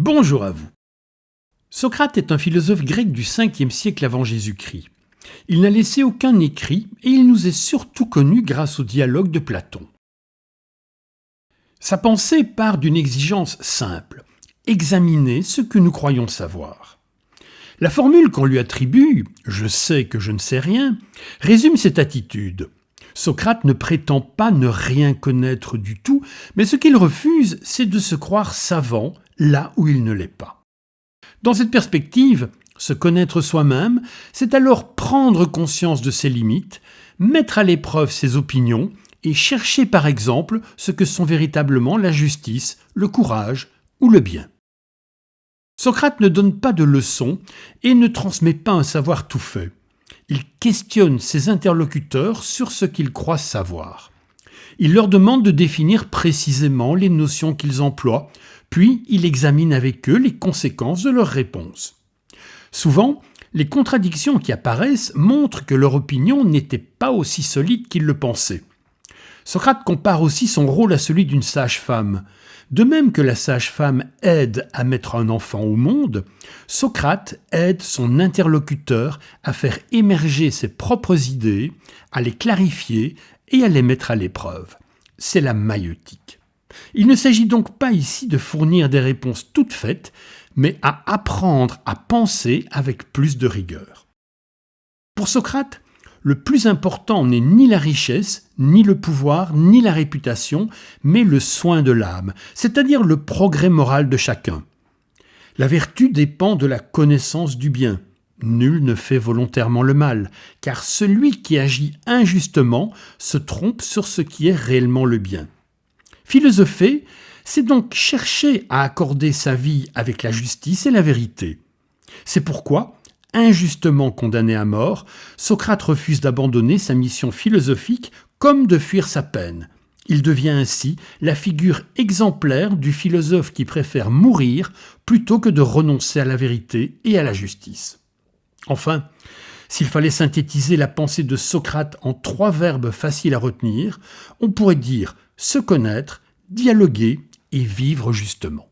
Bonjour à vous. Socrate est un philosophe grec du 5e siècle avant Jésus-Christ. Il n'a laissé aucun écrit et il nous est surtout connu grâce au dialogue de Platon. Sa pensée part d'une exigence simple, examiner ce que nous croyons savoir. La formule qu'on lui attribue, « je sais que je ne sais rien », résume cette attitude. Socrate ne prétend pas ne rien connaître du tout, mais ce qu'il refuse, c'est de se croire savant là où il ne l'est pas. Dans cette perspective, se connaître soi-même, c'est alors prendre conscience de ses limites, mettre à l'épreuve ses opinions et chercher par exemple ce que sont véritablement la justice, le courage ou le bien. Socrate ne donne pas de leçons et ne transmet pas un savoir tout fait. Il questionne ses interlocuteurs sur ce qu'ils croient savoir. Il leur demande de définir précisément les notions qu'ils emploient, puis il examine avec eux les conséquences de leurs réponses. Souvent, les contradictions qui apparaissent montrent que leur opinion n'était pas aussi solide qu'ils le pensaient. Socrate compare aussi son rôle à celui d'une sage-femme. De même que la sage-femme aide à mettre un enfant au monde, Socrate aide son interlocuteur à faire émerger ses propres idées, à les clarifier et à les mettre à l'épreuve. C'est la maïeutique. Il ne s'agit donc pas ici de fournir des réponses toutes faites, mais à apprendre à penser avec plus de rigueur. Pour Socrate, le plus important n'est ni la richesse, ni le pouvoir, ni la réputation, mais le soin de l'âme, c'est-à-dire le progrès moral de chacun. La vertu dépend de la connaissance du bien. Nul ne fait volontairement le mal, car celui qui agit injustement se trompe sur ce qui est réellement le bien. Philosopher, c'est donc chercher à accorder sa vie avec la justice et la vérité. C'est pourquoi, injustement condamné à mort, Socrate refuse d'abandonner sa mission philosophique comme de fuir sa peine. Il devient ainsi la figure exemplaire du philosophe qui préfère mourir plutôt que de renoncer à la vérité et à la justice. Enfin, s'il fallait synthétiser la pensée de Socrate en 3 verbes faciles à retenir, on pourrait dire se connaître, dialoguer et vivre justement.